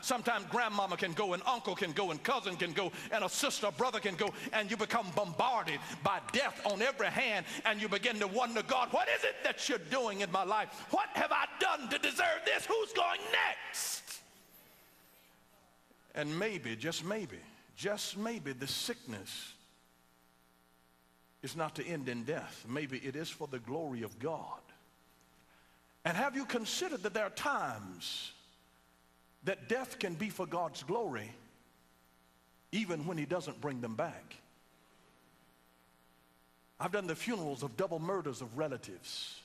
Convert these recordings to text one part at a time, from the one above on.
Sometimes grandmama can go and uncle can go and cousin can go and a sister or brother can go, and you become bombarded by death on every hand, and you begin to wonder, God, what is it that you're doing in my life? What have I done to deserve this? Who's going next? And maybe, just maybe, the sickness is not to end in death. Maybe it is for the glory of God. And have you considered that there are times that death can be for God's glory even when he doesn't bring them back? I've done the funerals of double murders of relatives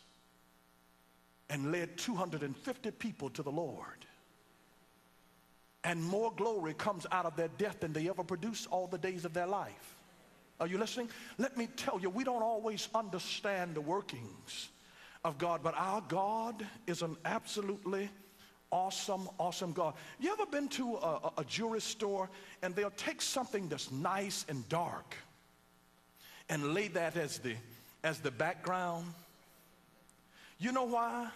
and led 250 people to the Lord. And more glory comes out of their death than they ever produced all the days of their life. Are you listening? Let me tell you, we don't always understand the workings of God, but our God is an absolutely awesome, awesome God. You ever been to a jewelry store and they'll take something that's nice and dark and lay that as the background? You know why?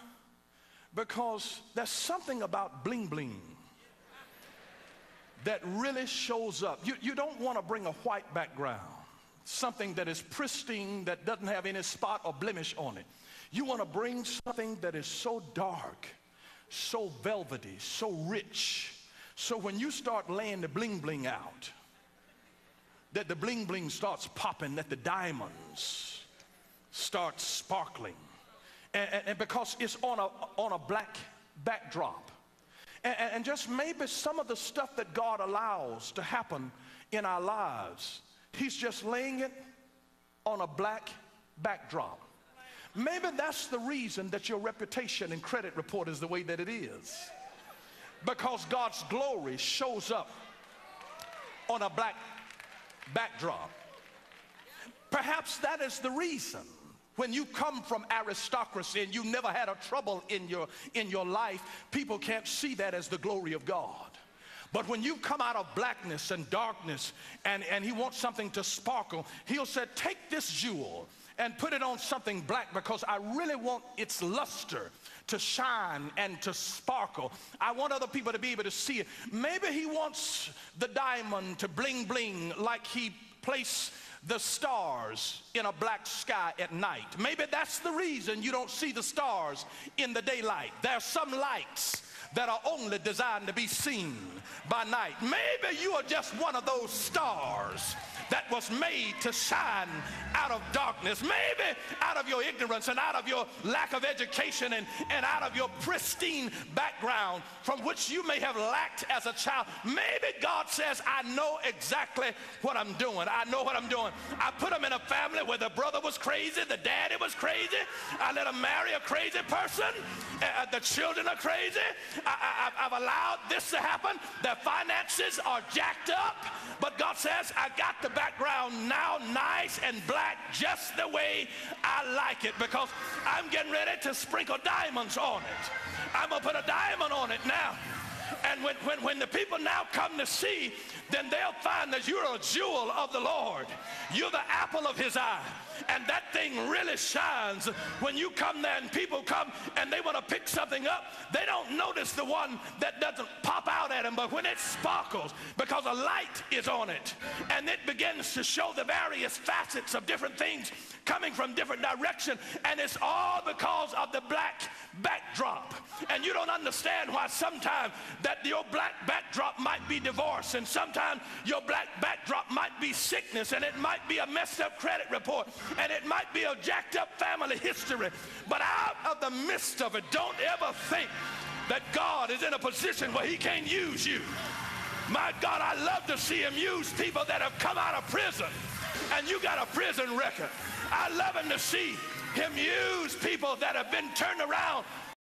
Because there's something about bling bling that really shows up. You don't want to bring a white background, something that is pristine, that doesn't have any spot or blemish on it. You want to bring something that is so dark, so velvety, so rich, so when you start laying the bling bling out, that the bling bling starts popping, that the diamonds start sparkling, and because it's on a black backdrop. And just maybe some of the stuff that God allows to happen in our lives, he's just laying it on a black backdrop. Maybe that's the reason that your reputation and credit report is the way that it is. Because God's glory shows up on a black backdrop. Perhaps that is the reason when you come from aristocracy and you never had a trouble in your life, people can't see that as the glory of God. But when you come out of blackness and darkness and he wants something to sparkle, he'll say, take this jewel and put it on something black because I really want its luster to shine and to sparkle. I want other people to be able to see it. Maybe he wants the diamond to bling bling like he placed the stars in a black sky at night. Maybe that's the reason you don't see the stars in the daylight. There are some lights that are only designed to be seen by night. Maybe you are just one of those stars that was made to shine out of darkness. Maybe out of your ignorance and out of your lack of education and out of your pristine background from which you may have lacked as a child. Maybe God says, I know exactly what I'm doing. I know what I'm doing. I put him in a family where the brother was crazy, the daddy was crazy. I let him marry a crazy person. The children are crazy. I've allowed this to happen. Their finances are jacked up. But God says, I got the background now nice and black just the way I like it, because I'm getting ready to sprinkle diamonds on it. I'm going to put a diamond on it now. And when the people now come to see, then they'll find that you're a jewel of the Lord. You're the apple of his eye. And that thing really shines when you come there and people come and they want to pick something up. They don't notice the one that doesn't pop out at them, but when it sparkles, because a light is on it, and it begins to show the various facets of different things coming from different directions, and it's all because of the black backdrop. And you don't understand why sometimes that your black backdrop might be divorce, and sometimes your black backdrop might be sickness, and it might be a messed up credit report, and it might be a jacked up family history. But out of the midst of it, don't ever think that God is in a position where he can't use you. My God, I love to see him use people that have come out of prison, and you got a prison record. I love him to see him use people that have been turned around